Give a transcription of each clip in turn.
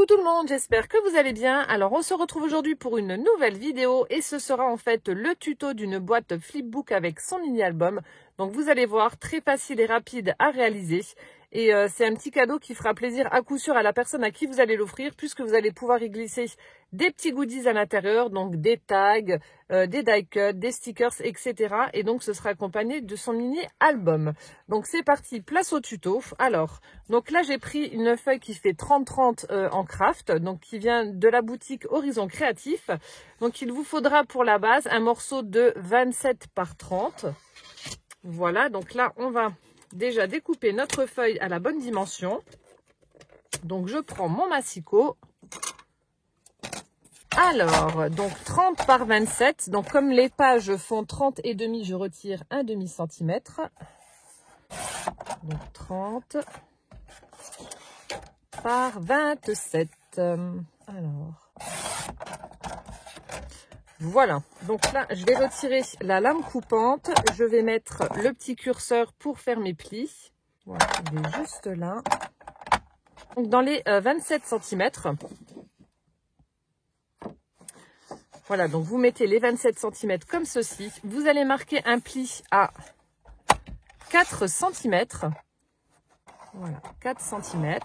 Coucou tout le monde, j'espère que vous allez bien. Alors on se retrouve aujourd'hui pour une nouvelle vidéo et ce sera en fait le tuto d'une boîte flipbook avec son mini album. Donc vous allez voir, très facile et rapide à réaliser. Et c'est un petit cadeau qui fera plaisir à coup sûr à la personne à qui vous allez l'offrir, puisque vous allez pouvoir y glisser des petits goodies à l'intérieur, donc des tags, des die cuts, des stickers, etc. Et donc ce sera accompagné de son mini album. Donc c'est parti, place au tuto. Alors, donc là j'ai pris une feuille qui fait 30-30 en craft, donc qui vient de la boutique Horizon Créatif. Donc il vous faudra pour la base un morceau de 27 par 30. Voilà, donc là on va déjà découper notre feuille à la bonne dimension. Donc je prends mon massicot. Alors, donc 30 par 27. Donc comme les pages font 30 et demi, je retire un demi-centimètre. Donc 30 par 27. Alors, voilà. Donc là, je vais retirer la lame coupante. Je vais mettre le petit curseur pour faire mes plis. Voilà, il est juste là. Donc dans les 27 cm. Voilà, donc vous mettez les 27 cm comme ceci. Vous allez marquer un pli à 4 cm. Voilà, 4 cm.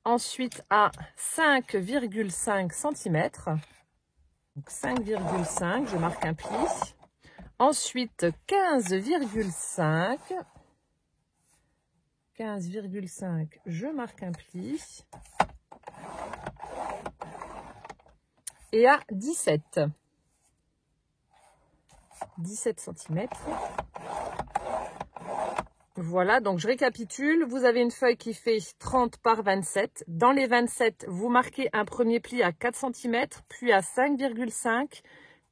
Ensuite à 5,5 cm. Donc 5,5, je marque un pli. Ensuite 15,5. 15,5, je marque un pli. Et à 17 cm. Voilà, donc je récapitule. Vous avez une feuille qui fait 30 par 27. Dans les 27, vous marquez un premier pli à 4 cm, puis à 5,5,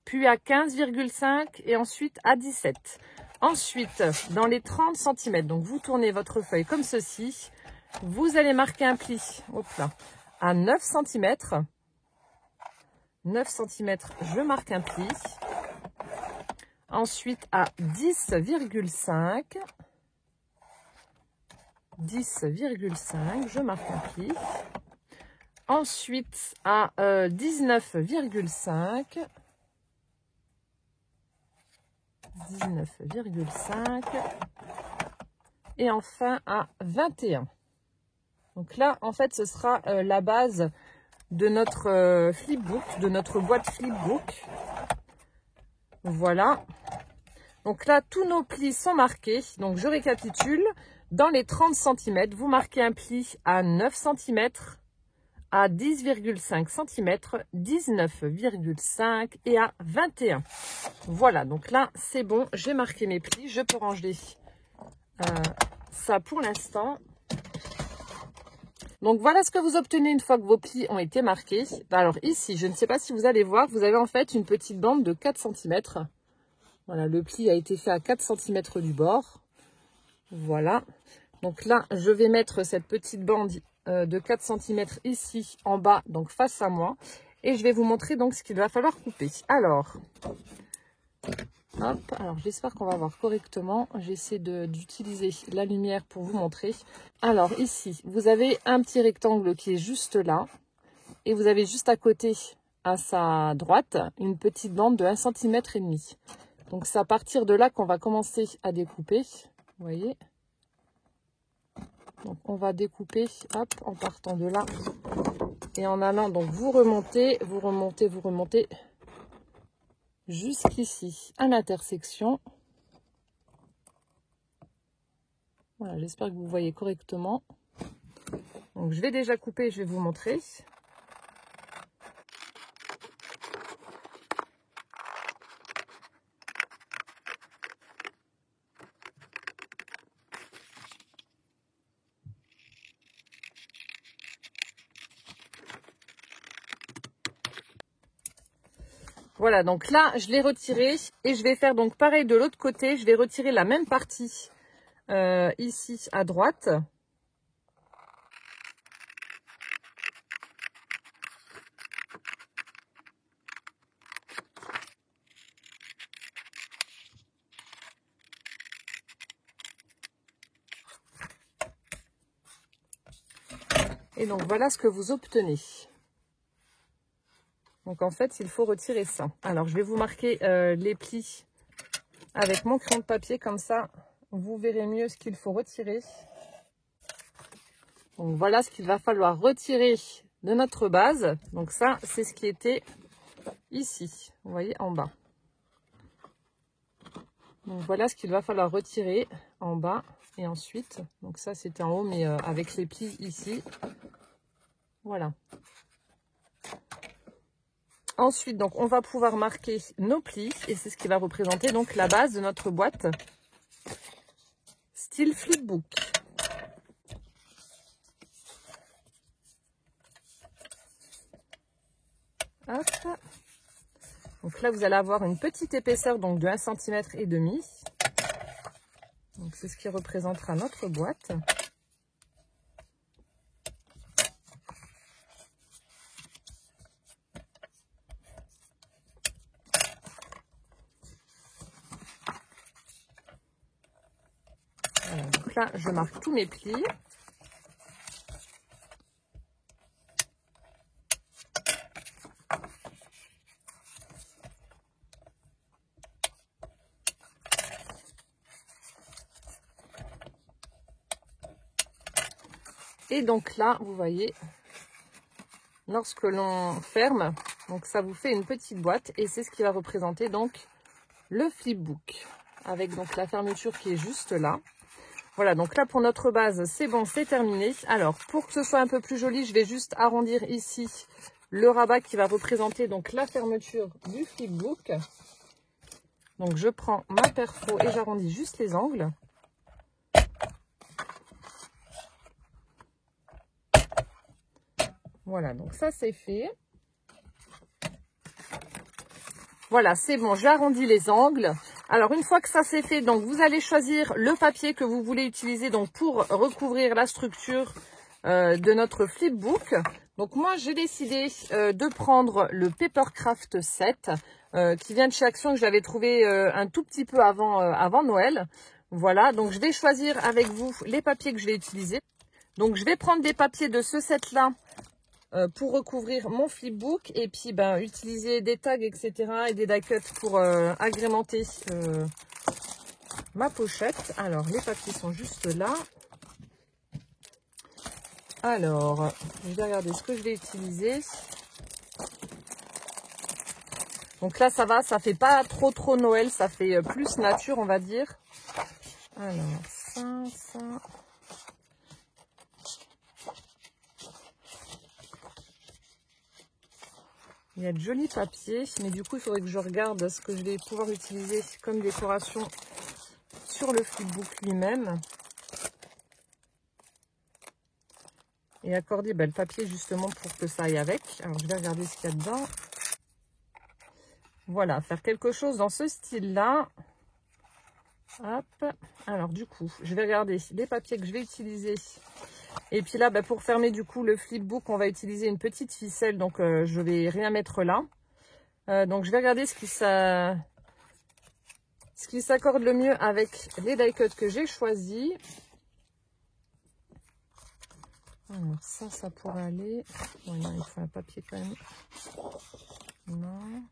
puis à 15,5 et ensuite à 17. Ensuite, dans les 30 cm, donc vous tournez votre feuille comme ceci. Vous allez marquer un pli, hop là, à 9 cm. 9 cm, je marque un pli. Ensuite à 10,5. 10,5, je marque un pli. Ensuite à 19,5. 19,5. Et enfin à 21. Donc là, en fait, ce sera la base de notre flipbook, de notre boîte flipbook. Voilà. Donc là, tous nos plis sont marqués. Donc je récapitule. Dans les 30 cm, vous marquez un pli à 9 cm, à 10,5 cm, 19,5 et à 21. Voilà, donc là, c'est bon. J'ai marqué mes plis. Je peux ranger ça pour l'instant. Donc voilà ce que vous obtenez une fois que vos plis ont été marqués. Alors ici, je ne sais pas si vous allez voir, vous avez en fait une petite bande de 4 cm. Voilà, le pli a été fait à 4 cm du bord. Voilà. Donc là, je vais mettre cette petite bande de 4 cm ici en bas, donc face à moi. Et je vais vous montrer donc ce qu'il va falloir couper. Alors, hop, alors j'espère qu'on va voir correctement. J'essaie d'utiliser la lumière pour vous montrer. Alors ici, vous avez un petit rectangle qui est juste là. Et vous avez juste à côté, à sa droite, une petite bande de 1,5 cm. Donc c'est à partir de là qu'on va commencer à découper. Vous voyez? Donc on va découper, hop, en partant de là. Et en allant, donc vous remontez, vous remontez, vous remontez. Jusqu'ici, à l'intersection. Voilà, j'espère que vous voyez correctement. Donc je vais déjà couper, je vais vous montrer. Voilà, donc là, je l'ai retiré et je vais faire donc pareil de l'autre côté. Je vais retirer la même partie ici à droite. Et donc voilà ce que vous obtenez. Donc en fait, il faut retirer ça. Alors je vais vous marquer les plis avec mon crayon de papier, comme ça vous verrez mieux ce qu'il faut retirer. Donc voilà ce qu'il va falloir retirer de notre base. Donc ça, c'est ce qui était ici, vous voyez, en bas. Donc voilà ce qu'il va falloir retirer en bas et ensuite, donc ça c'était en haut mais avec les plis ici. Voilà. Ensuite, donc on va pouvoir marquer nos plis et c'est ce qui va représenter donc la base de notre boîte style flipbook. Hop. Donc là, vous allez avoir une petite épaisseur donc de 1,5 cm. Donc c'est ce qui représentera notre boîte. Voilà, donc là, je marque tous mes plis. Et donc là, vous voyez, lorsque l'on ferme, donc ça vous fait une petite boîte et c'est ce qui va représenter donc le flipbook avec donc la fermeture qui est juste là. Voilà, donc là pour notre base, c'est bon, c'est terminé. Alors pour que ce soit un peu plus joli, je vais juste arrondir ici le rabat qui va représenter donc la fermeture du flipbook. Donc je prends ma perfo et j'arrondis juste les angles. Voilà, donc ça c'est fait. Voilà, c'est bon, j'ai arrondi les angles. Alors une fois que ça c'est fait, donc vous allez choisir le papier que vous voulez utiliser donc pour recouvrir la structure de notre flipbook. Donc moi j'ai décidé de prendre le Papercraft 7 qui vient de chez Action, que j'avais trouvé un tout petit peu avant Noël. Voilà, donc je vais choisir avec vous les papiers que je vais utiliser. Donc je vais prendre des papiers de ce set là pour recouvrir mon flipbook et puis utiliser des tags etc et des die cuts pour agrémenter ma pochette. Alors les papiers sont juste là. Alors je vais regarder ce que je vais utiliser. Donc là ça va, ça fait pas trop Noël, ça fait plus nature on va dire. Alors ça. Il y a de jolis papiers, mais du coup, il faudrait que je regarde ce que je vais pouvoir utiliser comme décoration sur le flipbook lui-même. Et accorder le papier justement pour que ça aille avec. Alors, je vais regarder ce qu'il y a dedans. Voilà, faire quelque chose dans ce style-là. Hop. Alors, du coup, je vais regarder les papiers que je vais utiliser. Et puis là, pour fermer du coup le flipbook, on va utiliser une petite ficelle. Donc, je vais rien mettre là. Donc, je vais regarder ce qui s'accorde le mieux avec les die cuts que j'ai choisis. Alors, ça pourrait aller. Bon, non, il faut un papier quand même. Non.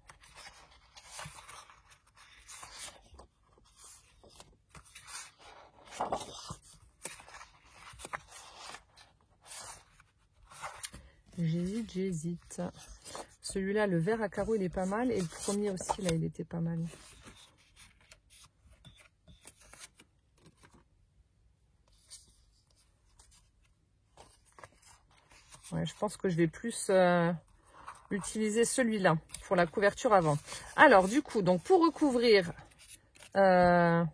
J'hésite. Celui-là, le vert à carreaux, il est pas mal. Et le premier aussi, là, il était pas mal. Ouais, je pense que je vais plus utiliser celui-là pour la couverture avant. Alors, du coup, donc pour recouvrir... alors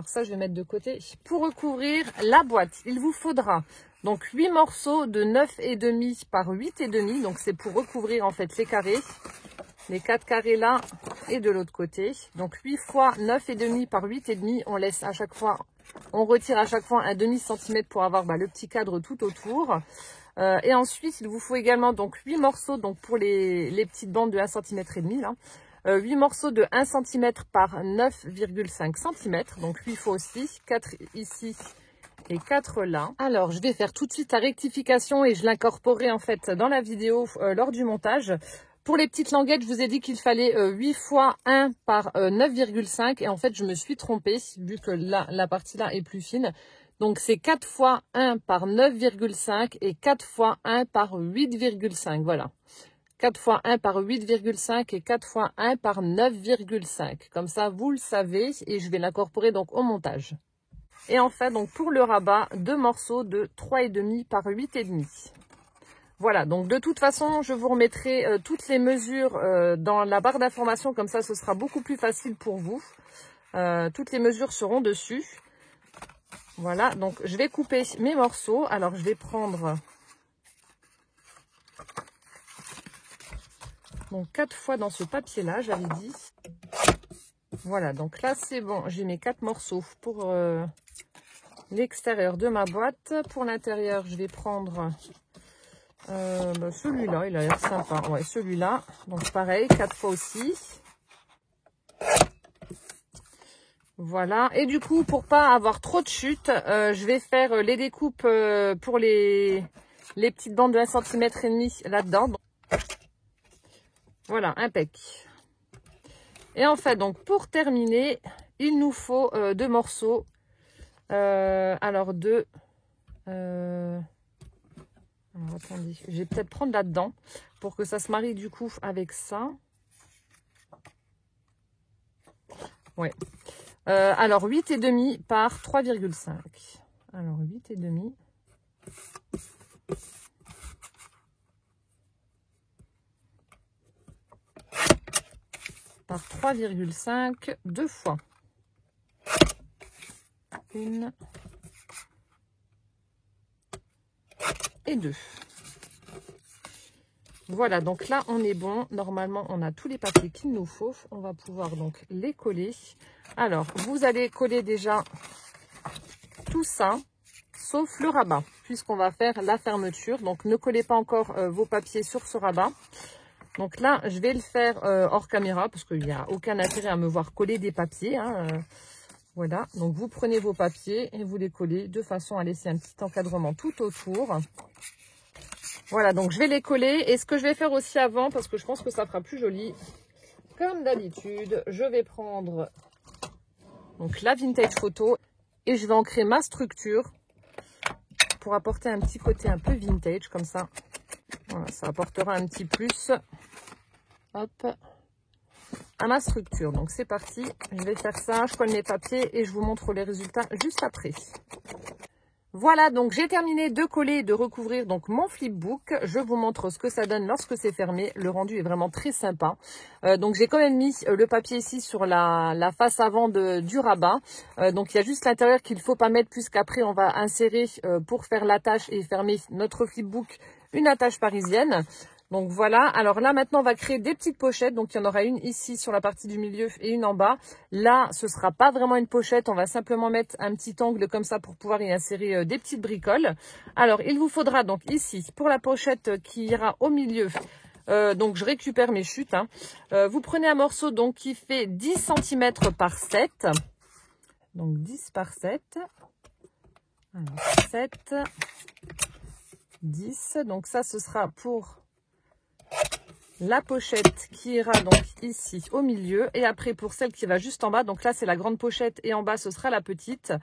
ça, je vais mettre de côté. Pour recouvrir la boîte, il vous faudra donc 8 morceaux de 9,5 par 8,5. Donc, c'est pour recouvrir en fait les carrés. Les 4 carrés là et de l'autre côté. Donc, 8 fois 9,5 par 8,5. On laisse à chaque fois, on retire à chaque fois un demi-centimètre pour avoir le petit cadre tout autour. Et ensuite, il vous faut également donc 8 morceaux donc pour les petites bandes de 1,5 cm là. 8 morceaux de 1 cm par 9,5 cm. Donc, lui, il faut aussi 4 ici et 4 là. Alors, je vais faire tout de suite la rectification et je l'incorporerai en fait dans la vidéo lors du montage. Pour les petites languettes, je vous ai dit qu'il fallait 8 fois 1 par 9,5 et en fait, je me suis trompée vu que là, la partie là est plus fine. Donc, c'est 4 fois 1 par 9,5 et 4 fois 1 par 8,5. Voilà. 4 fois 1 par 8,5 et 4 fois 1 par 9,5. Comme ça, vous le savez et je vais l'incorporer donc au montage. Et enfin, donc pour le rabat, 2 morceaux de 3,5 par 8,5. Voilà, donc de toute façon, je vous remettrai toutes les mesures dans la barre d'information, comme ça ce sera beaucoup plus facile pour vous. Toutes les mesures seront dessus. Voilà, donc je vais couper mes morceaux. Alors je vais prendre donc 4 fois dans ce papier-là, j'avais dit. Voilà, donc là c'est bon, j'ai mes 4 morceaux pour l'extérieur de ma boîte. Pour l'intérieur, je vais prendre... celui-là, il a l'air sympa. Ouais, celui-là. Donc pareil, 4 fois aussi. Voilà. Et du coup, pour pas avoir trop de chutes, je vais faire les découpes pour les petites bandes de 1,5 cm là-dedans. Voilà, impec. Et en fait, donc pour terminer, il nous faut 2 morceaux. Alors deux... Alors, attendez, je vais peut-être prendre là-dedans pour que ça se marie du coup avec ça. Ouais. Alors, 8,5 par 3,5. Alors, 8,5. Par 3,5 deux fois. 1 et 2. Voilà, donc là, on est bon. Normalement, on a tous les papiers qu'il nous faut. On va pouvoir donc les coller. Alors, vous allez coller déjà tout ça, sauf le rabat, puisqu'on va faire la fermeture. Donc, ne collez pas encore vos papiers sur ce rabat. Donc là, je vais le faire hors caméra, parce qu'il n'y a aucun intérêt à me voir coller des papiers. Hein, voilà, donc vous prenez vos papiers et vous les collez de façon à laisser un petit encadrement tout autour. Voilà, donc je vais les coller. Et ce que je vais faire aussi avant, parce que je pense que ça fera plus joli, comme d'habitude, je vais prendre donc la vintage photo et je vais ancrer ma structure pour apporter un petit côté un peu vintage, comme ça. Voilà, ça apportera un petit plus. Hop, à ma structure. Donc c'est parti, je vais faire ça, je colle mes papiers et je vous montre les résultats juste après. Voilà, donc j'ai terminé de coller et de recouvrir donc mon flipbook. Je vous montre ce que ça donne lorsque c'est fermé. Le rendu est vraiment très sympa. Donc j'ai quand même mis le papier ici sur la face avant du rabat. Donc il y a juste l'intérieur qu'il ne faut pas mettre, puisqu'après on va insérer pour faire l'attache et fermer notre flipbook une attache parisienne. Donc voilà, alors là maintenant on va créer des petites pochettes. Donc il y en aura une ici sur la partie du milieu et une en bas. Là ce sera pas vraiment une pochette, on va simplement mettre un petit angle comme ça pour pouvoir y insérer des petites bricoles. Alors il vous faudra donc ici pour la pochette qui ira au milieu, donc je récupère mes chutes, hein. Vous prenez un morceau donc qui fait 10 cm par 7. Donc 10 par 7. Alors 7, 10. Donc ça ce sera pour la pochette qui ira donc ici au milieu. Et après pour celle qui va juste en bas, donc là c'est la grande pochette et en bas ce sera la petite.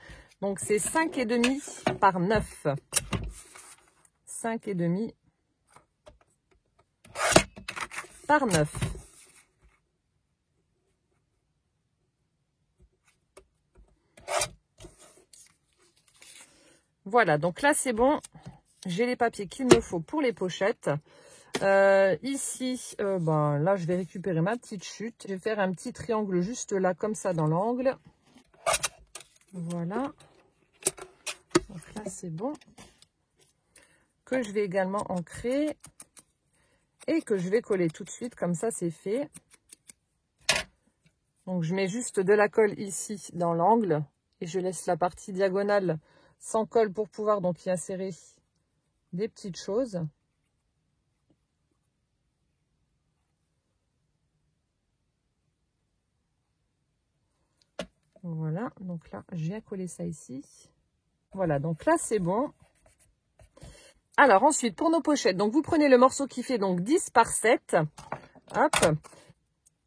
Donc c'est 5,5 par 9. 5,5 par 9. Voilà, donc là c'est bon. J'ai les papiers qu'il me faut pour les pochettes. Ici, là, je vais récupérer ma petite chute. Je vais faire un petit triangle juste là, comme ça, dans l'angle. Voilà. Donc là, c'est bon. Que je vais également ancrer. Et que je vais coller tout de suite. Comme ça, c'est fait. Donc, je mets juste de la colle ici, dans l'angle. Et je laisse la partie diagonale sans colle pour pouvoir donc y insérer des petites choses. Voilà, donc là, je viens coller ça ici. Voilà, donc là c'est bon. Alors ensuite, pour nos pochettes, donc vous prenez le morceau qui fait donc 10 par 7. Hop.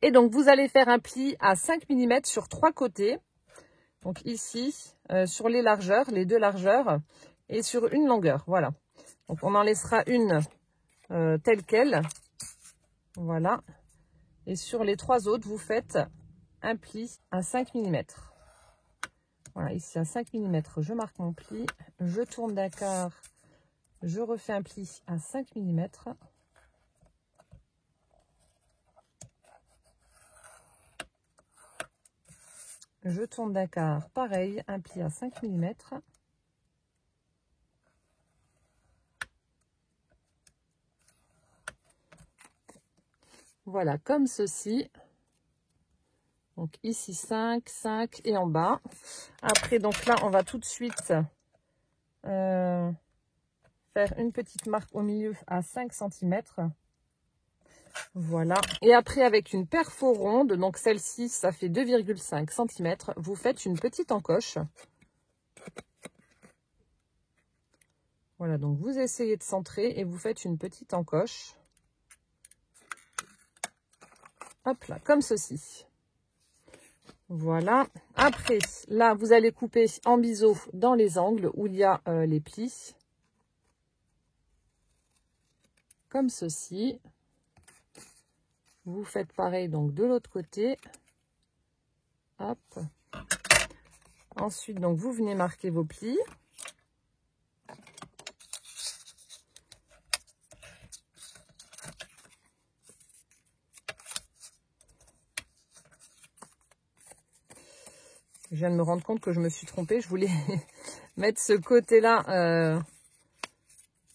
Et donc vous allez faire un pli à 5 mm sur 3 côtés. Donc ici, sur les largeurs, les 2 largeurs, et sur une longueur. Voilà. Donc on en laissera une telle quelle. Voilà. Et sur les 3 autres, vous faites un pli à 5 mm. Voilà, ici à 5 mm, je marque mon pli. Je tourne d'un quart. Je refais un pli à 5 mm. Je tourne d'un quart, pareil, un pli à 5 mm. Voilà, comme ceci. Donc ici 5, 5 et en bas. Après, donc là, on va tout de suite faire une petite marque au milieu à 5 cm. Voilà. Et après, avec une perfo ronde, donc celle-ci, ça fait 2,5 cm, vous faites une petite encoche. Voilà, donc vous essayez de centrer et vous faites une petite encoche. Hop là, comme ceci. Voilà. Après, là, vous allez couper en biseau dans les angles où il y a les plis. Comme ceci. Vous faites pareil donc de l'autre côté. Hop. Ensuite, donc vous venez marquer vos plis. Je viens de me rendre compte que je me suis trompée. Je voulais mettre ce côté-là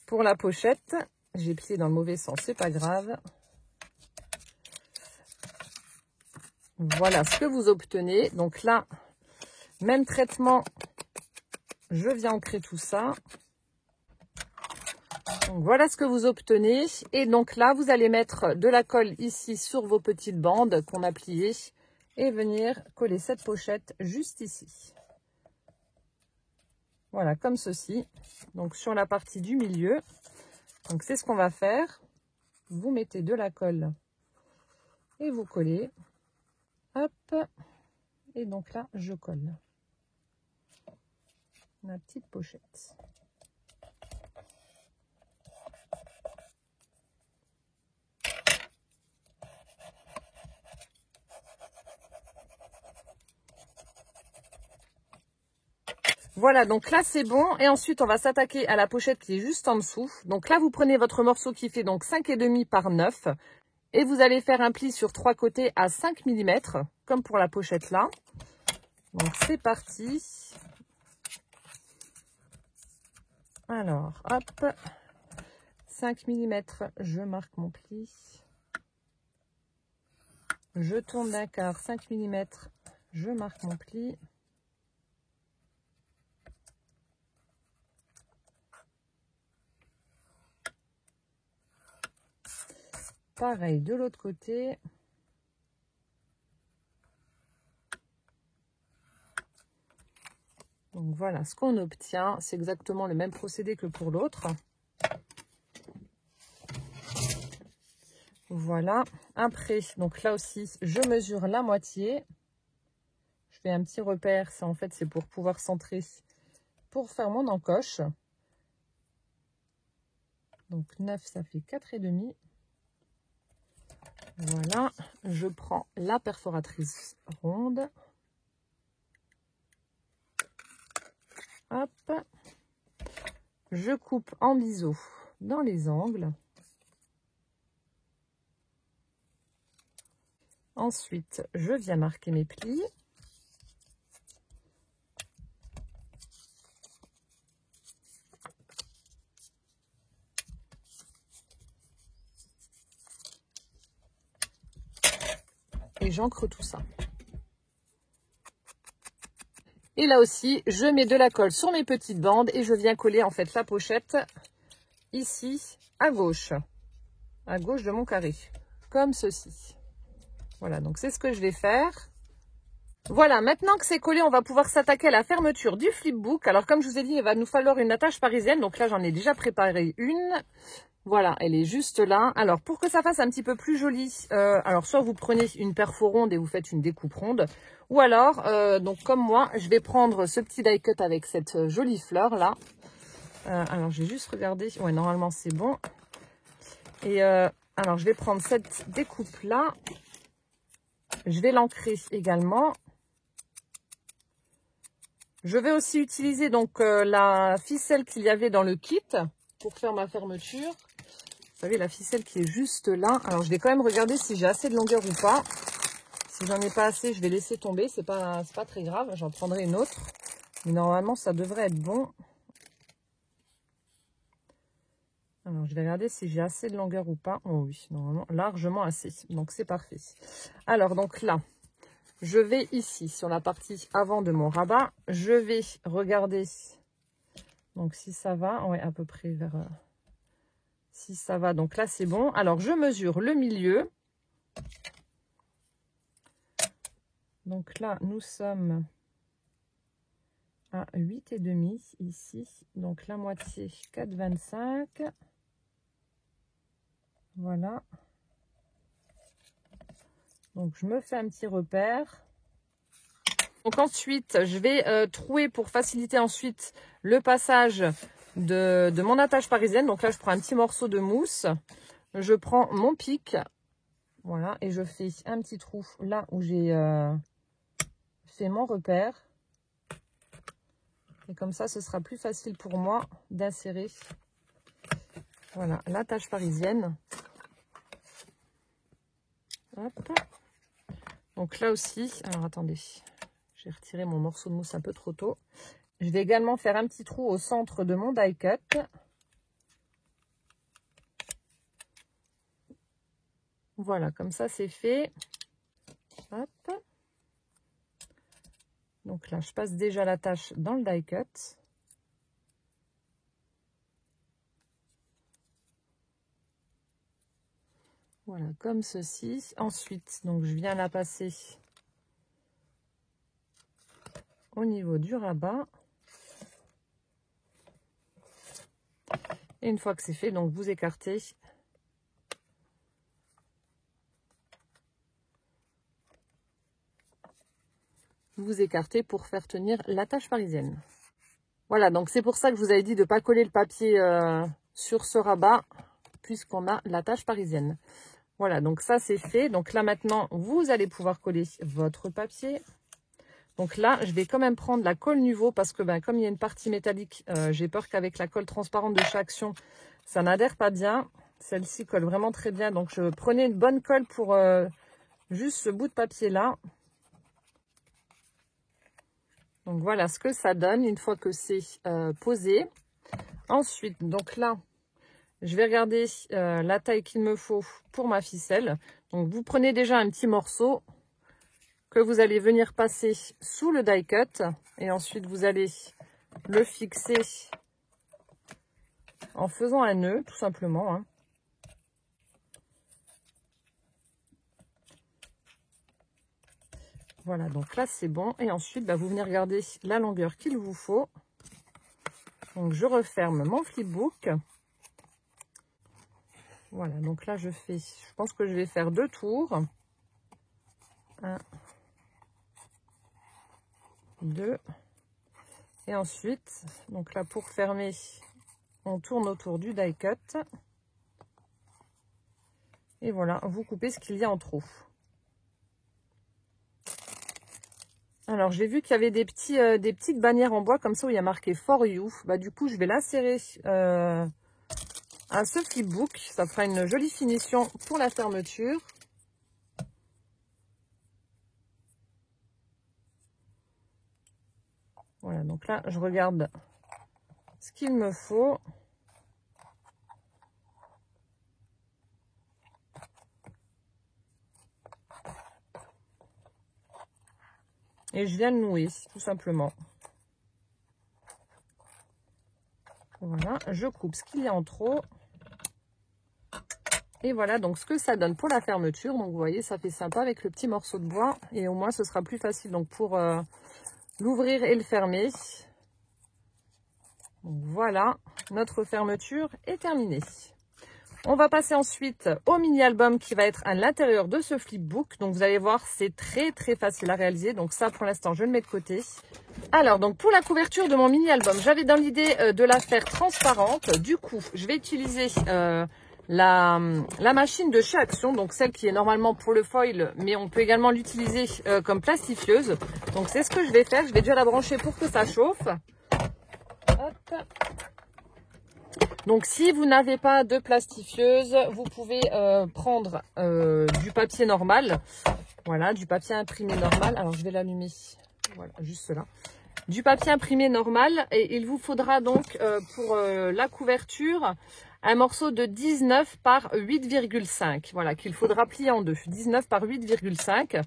pour la pochette. J'ai plié dans le mauvais sens, c'est pas grave. Voilà ce que vous obtenez. Donc là, même traitement, je viens ancrer tout ça. Donc voilà ce que vous obtenez. Et donc là, vous allez mettre de la colle ici sur vos petites bandes qu'on a pliées. Et venir coller cette pochette juste ici. Voilà, comme ceci. Donc sur la partie du milieu. Donc c'est ce qu'on va faire. Vous mettez de la colle et vous collez. Hop. Et donc là, je colle ma petite pochette. Voilà, donc là c'est bon. Et ensuite, on va s'attaquer à la pochette qui est juste en dessous. Donc là, vous prenez votre morceau qui fait donc 5,5 par 9. Et vous allez faire un pli sur 3 côtés à 5 mm, comme pour la pochette là. Donc c'est parti. Alors, hop. 5 mm, je marque mon pli. Je tourne d'un quart, 5 mm, je marque mon pli. Pareil de l'autre côté. Donc voilà ce qu'on obtient. C'est exactement le même procédé que pour l'autre. Voilà. Après, donc là aussi, je mesure la moitié. Je fais un petit repère. Ça, en fait, c'est pour pouvoir centrer, pour faire mon encoche. Donc 9, ça fait 4,5. Voilà, je prends la perforatrice ronde. Hop. Je coupe en biseau dans les angles. Ensuite, je viens marquer mes plis. Et j'ancre tout ça. Et là aussi, je mets de la colle sur mes petites bandes et je viens coller en fait la pochette ici à gauche de mon carré, comme ceci. Voilà, donc c'est ce que je vais faire. Voilà, maintenant que c'est collé, on va pouvoir s'attaquer à la fermeture du flipbook. Alors comme je vous ai dit, il va nous falloir une attache parisienne. Donc là, j'en ai déjà préparé une. Voilà, elle est juste là. Alors pour que ça fasse un petit peu plus joli, alors soit vous prenez une perfo ronde et vous faites une découpe ronde. Ou alors, donc comme moi, je vais prendre ce petit die cut avec cette jolie fleur là. Alors j'ai juste regardé. Ouais, normalement c'est bon. Et alors je vais prendre cette découpe là. Je vais l'ancrer également. Je vais aussi utiliser donc la ficelle qu'il y avait dans le kit pour faire ma fermeture. Vous savez, la ficelle qui est juste là. Alors, je vais quand même regarder si j'ai assez de longueur ou pas. Si j'en ai pas assez, je vais laisser tomber. C'est pas très grave. J'en prendrai une autre. Mais normalement, ça devrait être bon. Alors, je vais regarder si j'ai assez de longueur ou pas. Oh oui, normalement, largement assez. Donc, c'est parfait. Alors, donc là, je vais ici, sur la partie avant de mon rabat. Je vais regarder donc si ça va. Ouais, à peu près vers... si ça va, donc là, c'est bon. Alors, je mesure le milieu. Donc là, nous sommes à 8,5 ici. Donc, la moitié, 4,25. Voilà. Donc, je me fais un petit repère. Donc, ensuite, je vais trouer pour faciliter ensuite le passage de mon attache parisienne. Donc là, je prends un petit morceau de mousse. Je prends mon pic. Voilà. Et je fais un petit trou là où j'ai fait mon repère. Et comme ça, ce sera plus facile pour moi d'insérer. Voilà, l'attache parisienne. Hop. Donc là aussi, alors attendez, j'ai retiré mon morceau de mousse un peu trop tôt. Je vais également faire un petit trou au centre de mon die cut. Voilà, comme ça c'est fait. Hop. Donc là, je passe déjà l'attache dans le die cut. Voilà, comme ceci. Ensuite, donc je viens la passer au niveau du rabat. Et une fois que c'est fait, donc vous écartez. Vous écartez pour faire tenir l'attache parisienne. Voilà, donc c'est pour ça que je vous avais dit de ne pas coller le papier sur ce rabat, puisqu'on a l'attache parisienne. Voilà, donc ça c'est fait. Donc là maintenant, vous allez pouvoir coller votre papier. Donc là, je vais quand même prendre la colle Nuvo parce que comme il y a une partie métallique, j'ai peur qu'avec la colle transparente de chez Action, ça n'adhère pas bien. Celle-ci colle vraiment très bien. Donc je prenais une bonne colle pour juste ce bout de papier là. Donc voilà ce que ça donne une fois que c'est posé. Ensuite, donc là, je vais regarder la taille qu'il me faut pour ma ficelle. Donc vous prenez déjà un petit morceau que vous allez venir passer sous le die cut. Et ensuite, vous allez le fixer en faisant un nœud, tout simplement. Hein. Voilà, donc là, c'est bon. Et ensuite, vous venez regarder la longueur qu'il vous faut. Donc, je referme mon flipbook. Voilà, donc là, je pense que je vais faire 2 tours. 1, 2. Et ensuite, donc là, pour fermer, on tourne autour du die cut. Et voilà, vous coupez ce qu'il y a en trop. Alors, j'ai vu qu'il y avait des petites bannières en bois comme ça où il y a marqué For You. Du coup, je vais l'insérer à ce flipbook. Ça fera une jolie finition pour la fermeture. Voilà, donc là, je regarde ce qu'il me faut. Et je viens de nouer, tout simplement. Voilà, je coupe ce qu'il y a en trop. Et voilà donc ce que ça donne pour la fermeture. Donc vous voyez, ça fait sympa avec le petit morceau de bois. Et au moins ce sera plus facile donc pour l'ouvrir et le fermer. Donc voilà, notre fermeture est terminée. On va passer ensuite au mini-album qui va être à l'intérieur de ce flipbook. Donc vous allez voir, c'est très facile à réaliser. Donc ça pour l'instant je le mets de côté. Alors donc pour la couverture de mon mini-album, j'avais dans l'idée de la faire transparente. Du coup, je vais utiliser la machine de chez Action, donc celle qui est normalement pour le foil, mais on peut également l'utiliser comme plastifieuse. Donc c'est ce que je vais faire. Je vais déjà la brancher pour que ça chauffe. Hop. Donc si vous n'avez pas de plastifieuse, vous pouvez prendre du papier normal. Voilà, du papier imprimé normal. Alors je vais l'allumer. Voilà, juste là. Du papier imprimé normal. Et il vous faudra donc pour la couverture un morceau de 19 par 8,5. Voilà, qu'il faudra plier en deux. 19 par 8,5.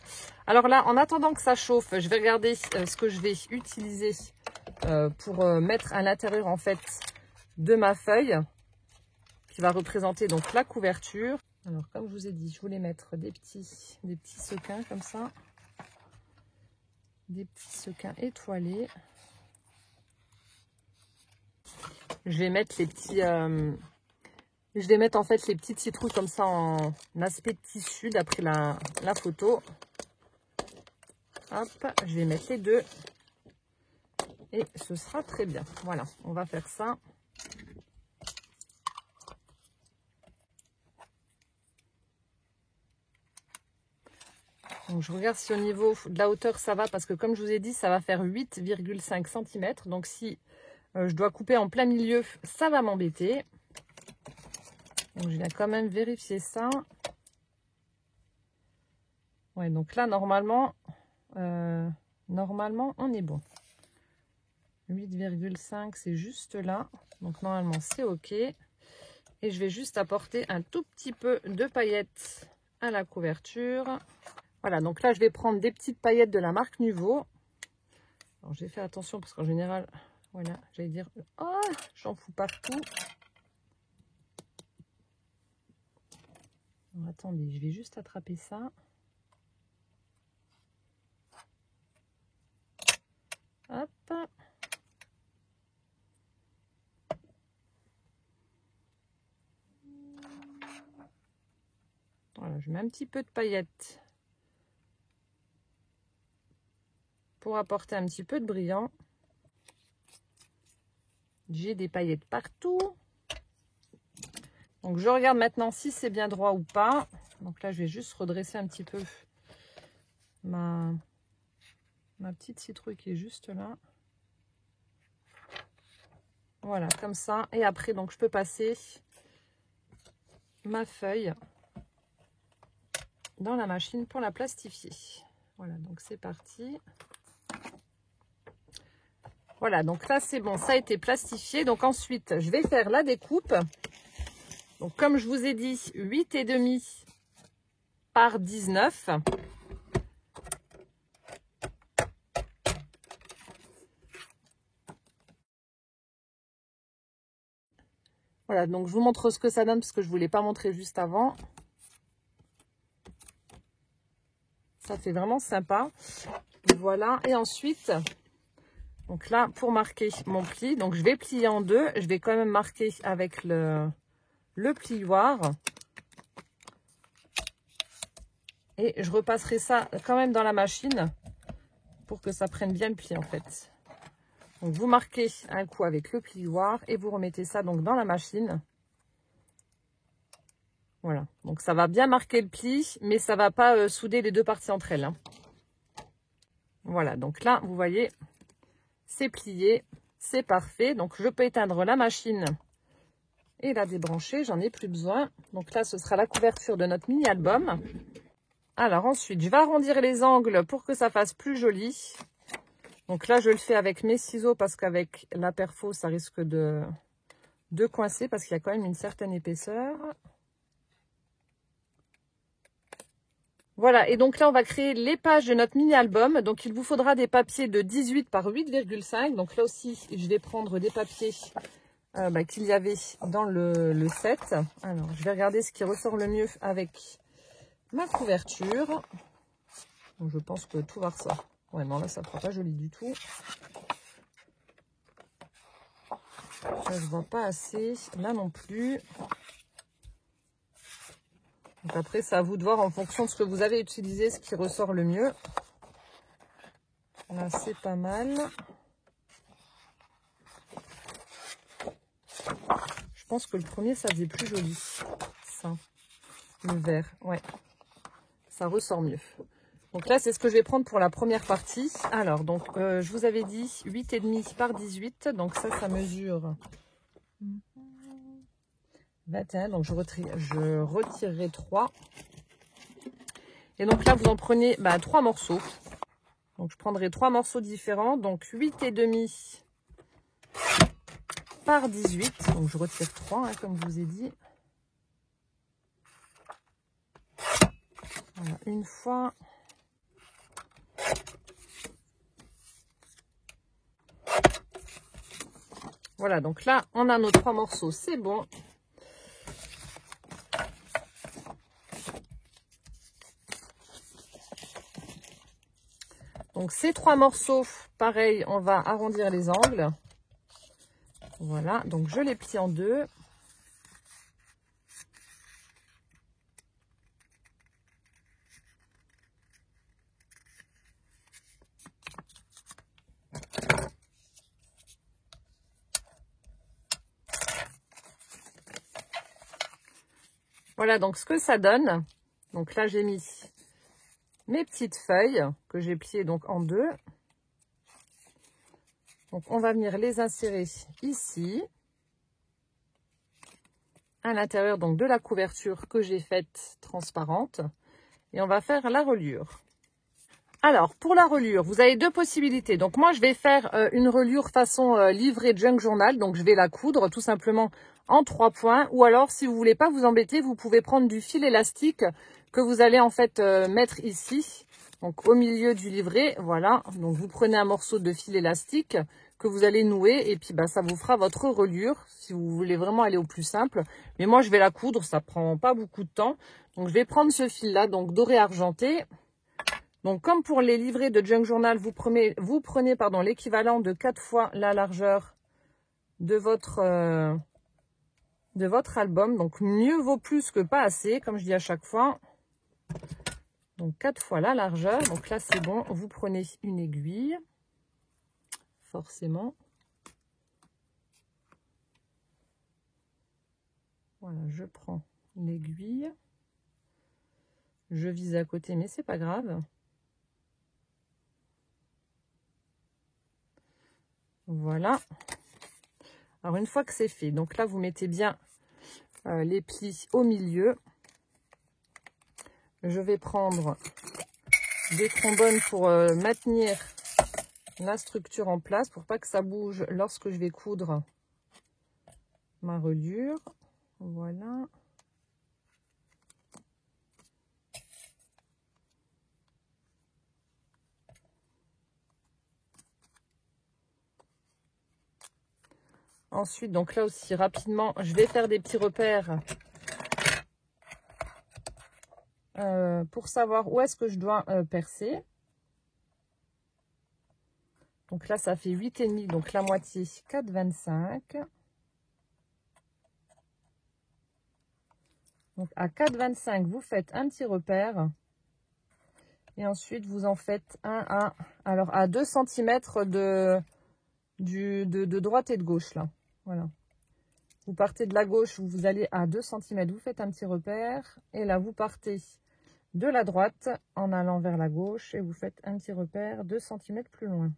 Alors là, en attendant que ça chauffe, je vais regarder ce que je vais utiliser pour mettre à l'intérieur en fait de ma feuille qui va représenter donc la couverture. Alors comme je vous ai dit, je voulais mettre des petits sequins comme ça, des petits sequins étoilés. Je vais mettre les petits je vais mettre en fait les petites citrouilles comme ça en aspect de tissu d'après la photo. Hop, je vais mettre les deux et ce sera très bien. Voilà, on va faire ça. Donc je regarde si au niveau de la hauteur ça va, parce que comme je vous ai dit, ça va faire 8,5 cm. Donc si je dois couper en plein milieu, ça va m'embêter. Donc je viens quand même vérifier ça. Ouais, donc là normalement on est bon. 8,5 c'est juste là. Donc normalement c'est ok. Et je vais juste apporter un tout petit peu de paillettes à la couverture. Voilà, donc là, je vais prendre des petites paillettes de la marque Nuvo. Alors, j'ai fait attention parce qu'en général, voilà, j'allais dire, oh, j'en fous partout. Alors, attendez, je vais juste attraper ça. Hop. Voilà, je mets un petit peu de paillettes pour apporter un petit peu de brillant. J'ai des paillettes partout. Donc je regarde maintenant si c'est bien droit ou pas. Donc là je vais juste redresser un petit peu ma petite citrouille qui est juste là. Voilà, comme ça. Et après donc je peux passer ma feuille dans la machine pour la plastifier. Voilà, donc c'est parti. Voilà, donc là c'est bon, ça a été plastifié. Donc ensuite, je vais faire la découpe. Donc comme je vous ai dit, 8,5 par 19. Voilà, donc je vous montre ce que ça donne parce que je ne vous l'ai pas montré juste avant. Ça fait vraiment sympa. Voilà, et ensuite... Donc là, pour marquer mon pli, donc je vais plier en deux. Je vais quand même marquer avec le plioir. Et je repasserai ça quand même dans la machine pour que ça prenne bien le pli en fait. Donc vous marquez un coup avec le plioir et vous remettez ça donc dans la machine. Voilà, donc ça va bien marquer le pli, mais ça va pas souder les deux parties entre elles. Hein. Voilà, donc là, vous voyez... C'est plié, c'est parfait. Donc je peux éteindre la machine et la débrancher, j'en ai plus besoin. Donc là ce sera la couverture de notre mini album. Alors ensuite je vais arrondir les angles pour que ça fasse plus joli. Donc là je le fais avec mes ciseaux parce qu'avec la perfo ça risque de coincer parce qu'il y a quand même une certaine épaisseur. Voilà, et donc là, on va créer les pages de notre mini-album. Donc, il vous faudra des papiers de 18 par 8,5. Donc là aussi, je vais prendre des papiers qu'il y avait dans le set. Alors, je vais regarder ce qui ressort le mieux avec ma couverture. Donc, je pense que tout va ressortir. Ouais, non, là, ça ne fera pas joli du tout. Là, je vois pas assez. Là non plus. Donc après, c'est à vous de voir en fonction de ce que vous avez utilisé, ce qui ressort le mieux. Là, c'est pas mal. Je pense que le premier, ça faisait plus joli. Ça, le vert, ouais. Ça ressort mieux. Donc là, c'est ce que je vais prendre pour la première partie. Alors, donc, je vous avais dit 8,5 par 18. Donc ça mesure 21. Donc je retirerai 3. Et donc là, vous en prenez 3 morceaux. Donc je prendrai 3 morceaux différents. Donc 8,5 par 18. Donc je retire 3, comme je vous ai dit. Voilà, une fois. Voilà, donc là, on a nos 3 morceaux, c'est bon. Donc ces 3 morceaux, pareil, on va arrondir les angles. Voilà, donc je les plie en 2. Voilà donc ce que ça donne. Donc là j'ai mis mes petites feuilles que j'ai pliées donc en 2. Donc on va venir les insérer ici, à l'intérieur donc de la couverture que j'ai faite transparente. Et on va faire la reliure. Alors pour la reliure, vous avez 2 possibilités. Donc moi je vais faire une reliure façon livret junk journal. Donc je vais la coudre tout simplement en 3 points. Ou alors si vous voulez pas vous embêter, vous pouvez prendre du fil élastique que vous allez en fait mettre ici. Donc au milieu du livret, voilà. Donc vous prenez un morceau de fil élastique que vous allez nouer et puis ça vous fera votre reliure si vous voulez vraiment aller au plus simple. Mais moi je vais la coudre, ça prend pas beaucoup de temps. Donc je vais prendre ce fil là, donc doré argenté. Donc comme pour les livrets de junk journal, vous prenez l'équivalent de 4 fois la largeur de votre album. Donc mieux vaut plus que pas assez, comme je dis à chaque fois. Donc 4 fois la largeur. Donc là c'est bon, vous prenez une aiguille, forcément. Voilà, je prends l'aiguille. Je vise à côté, mais c'est pas grave. Voilà. Alors une fois que c'est fait, donc là vous mettez bien les plis au milieu. Je vais prendre des trombones pour maintenir la structure en place, pour pas que ça bouge lorsque je vais coudre ma reliure. Voilà. Ensuite, donc là aussi, rapidement, je vais faire des petits repères pour savoir où est-ce que je dois percer. Donc là, ça fait 8,5, donc la moitié, 4,25. Donc à 4,25, vous faites un petit repère. Et ensuite, vous en faites un à 2 cm de droite et de gauche, là. Voilà. Vous partez de la gauche, vous allez à 2 cm, vous faites un petit repère. Et là, vous partez de la droite en allant vers la gauche et vous faites un petit repère 2 cm plus loin.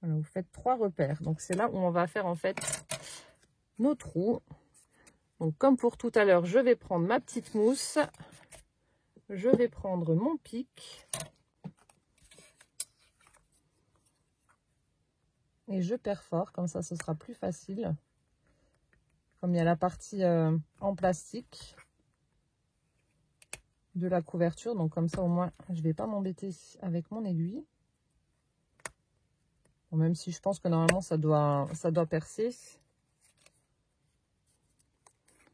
Voilà, vous faites 3 repères. Donc, c'est là où on va faire en fait nos trous. Donc, comme pour tout à l'heure, je vais prendre ma petite mousse. Je vais prendre mon pic. Et je perfore, comme ça ce sera plus facile. Comme il y a la partie en plastique de la couverture. Donc comme ça au moins je ne vais pas m'embêter avec mon aiguille. Bon, même si je pense que normalement ça doit percer.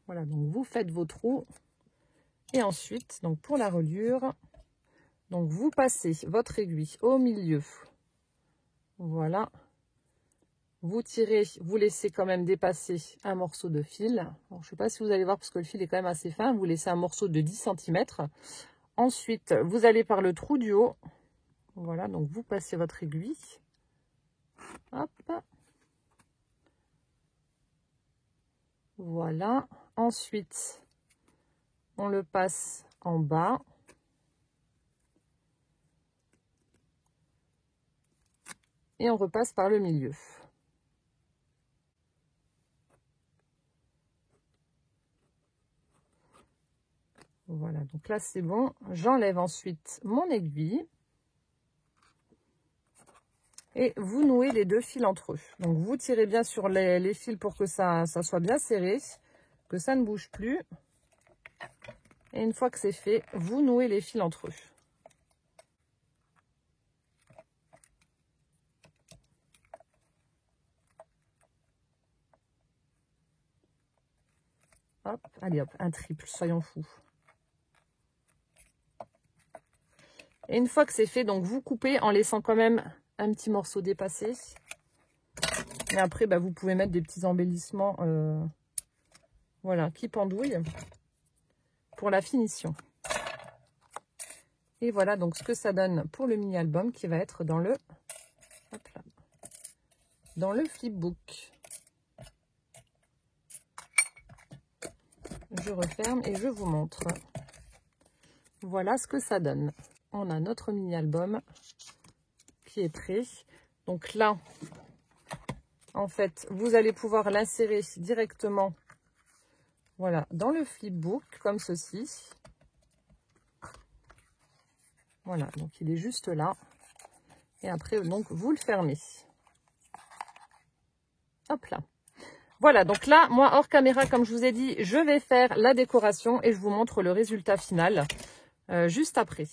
Voilà, donc vous faites vos trous. Et ensuite, donc pour la reliure, donc vous passez votre aiguille au milieu. Voilà. Vous tirez, vous laissez quand même dépasser un morceau de fil. Alors, je ne sais pas si vous allez voir parce que le fil est quand même assez fin. Vous laissez un morceau de 10 cm. Ensuite, vous allez par le trou du haut. Voilà, donc vous passez votre aiguille. Hop. Voilà. Ensuite, on le passe en bas. Et on repasse par le milieu. Voilà, donc là c'est bon. J'enlève ensuite mon aiguille. Et vous nouez les deux fils entre eux. Donc vous tirez bien sur les fils pour que ça soit bien serré, que ça ne bouge plus. Et une fois que c'est fait, vous nouez les fils entre eux. Hop, allez hop, un triple, soyons fous. Et une fois que c'est fait, donc vous coupez en laissant quand même un petit morceau dépassé. Et après, bah, vous pouvez mettre des petits embellissements voilà, qui pendouillent pour la finition. Et voilà donc ce que ça donne pour le mini-album qui va être dans le, hop là, dans le flipbook. Je referme et je vous montre. Voilà ce que ça donne. On a notre mini-album qui est prêt. Donc là, en fait, vous allez pouvoir l'insérer directement, voilà, dans le flipbook, comme ceci. Voilà, donc il est juste là. Et après, donc, vous le fermez. Hop là. Voilà, donc là, moi, hors caméra, comme je vous ai dit, je vais faire la décoration et je vous montre le résultat final juste après.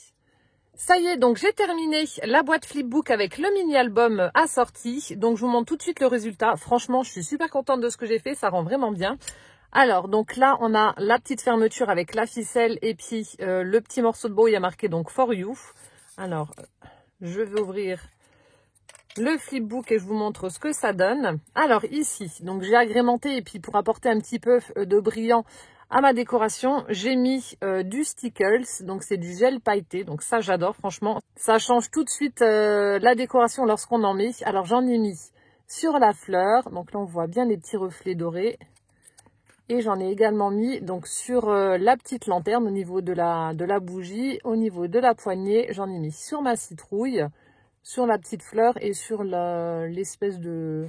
Ça y est, donc j'ai terminé la boîte flipbook avec le mini-album assorti. Donc je vous montre tout de suite le résultat. Franchement, je suis super contente de ce que j'ai fait, ça rend vraiment bien. Alors, donc là, on a la petite fermeture avec la ficelle et puis le petit morceau de bois, il y a marqué donc For You. Alors, je vais ouvrir le flipbook et je vous montre ce que ça donne. Alors ici, donc j'ai agrémenté et puis pour apporter un petit peu de brillant à ma décoration, j'ai mis du Stickles, donc c'est du gel pailleté, donc ça j'adore franchement. Ça change tout de suite la décoration lorsqu'on en met. Alors j'en ai mis sur la fleur, donc là on voit bien les petits reflets dorés. Et j'en ai également mis donc sur la petite lanterne au niveau de la bougie, au niveau de la poignée, j'en ai mis sur ma citrouille, sur la petite fleur et sur l'espèce de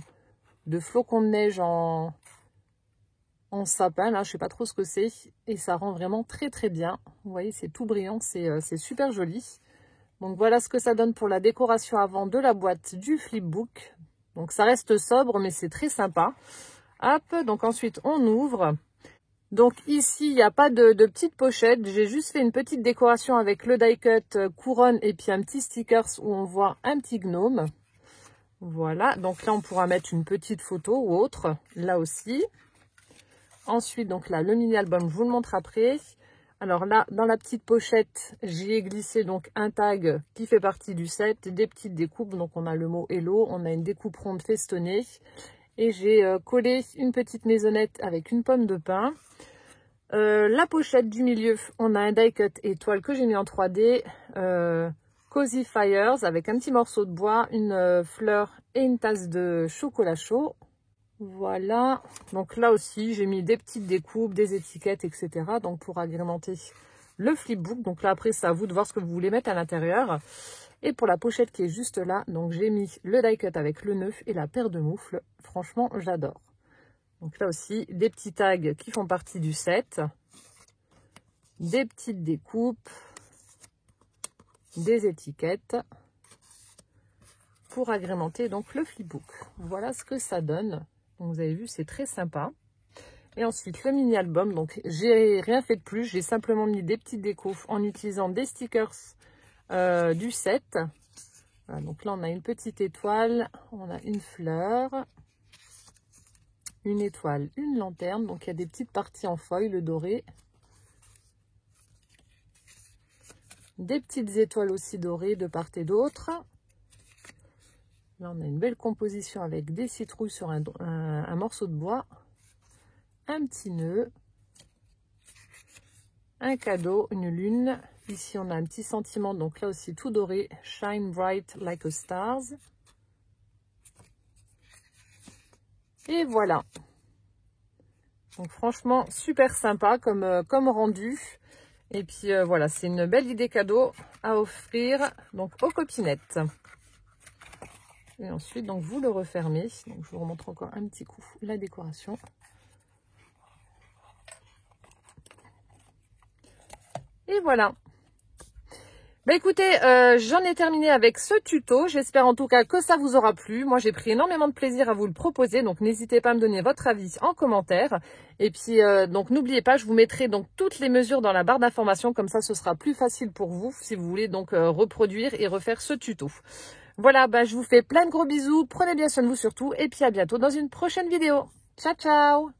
flocon de neige en sapin, là je sais pas trop ce que c'est, et ça rend vraiment très très bien. Vous voyez, c'est tout brillant, c'est super joli. Donc voilà ce que ça donne pour la décoration avant de la boîte du flipbook. Donc ça reste sobre mais c'est très sympa. Hop, donc ensuite on ouvre. Donc ici il n'y a pas de petite pochette, j'ai juste fait une petite décoration avec le die cut couronne et puis un petit stickers où on voit un petit gnome. Voilà, donc là on pourra mettre une petite photo ou autre, là aussi. Ensuite, donc là, le mini-album, je vous le montre après. Alors là, dans la petite pochette, j'y ai glissé donc un tag qui fait partie du set, des petites découpes. Donc on a le mot Hello, on a une découpe ronde festonnée. Et j'ai collé une petite maisonnette avec une pomme de pin. La pochette du milieu, on a un die cut étoile que j'ai mis en 3D. Cozy Fires avec un petit morceau de bois, une fleur et une tasse de chocolat chaud. Voilà, donc là aussi j'ai mis des petites découpes, des étiquettes, etc. Donc pour agrémenter le flipbook. Donc là après c'est à vous de voir ce que vous voulez mettre à l'intérieur. Et pour la pochette qui est juste là, donc j'ai mis le die cut avec le nœud et la paire de moufles. Franchement j'adore. Donc là aussi des petits tags qui font partie du set. Des petites découpes. Des étiquettes. Pour agrémenter donc le flipbook. Voilà ce que ça donne. Donc vous avez vu, c'est très sympa. Et ensuite, le mini-album. Donc, j'ai rien fait de plus. J'ai simplement mis des petites décos en utilisant des stickers du set. Voilà, donc là, on a une petite étoile, on a une fleur, une étoile, une lanterne. Donc, il y a des petites parties en foil doré. Des petites étoiles aussi dorées de part et d'autre. Là, on a une belle composition avec des citrouilles sur un morceau de bois. Un petit nœud. Un cadeau, une lune. Ici, on a un petit sentiment, donc là aussi tout doré. Shine bright like a stars. Et voilà. Donc franchement, super sympa comme rendu. Et puis voilà, c'est une belle idée cadeau à offrir donc aux copinettes. Et ensuite, donc vous le refermez. Donc je vous remontre encore un petit coup la décoration. Et voilà. Bah écoutez, j'en ai terminé avec ce tuto. J'espère en tout cas que ça vous aura plu. Moi, j'ai pris énormément de plaisir à vous le proposer. Donc, n'hésitez pas à me donner votre avis en commentaire. Et puis, donc, n'oubliez pas, je vous mettrai donc toutes les mesures dans la barre d'information. Comme ça, ce sera plus facile pour vous si vous voulez donc reproduire et refaire ce tuto. Voilà, bah, je vous fais plein de gros bisous. Prenez bien soin de vous surtout. Et puis, à bientôt dans une prochaine vidéo. Ciao, ciao!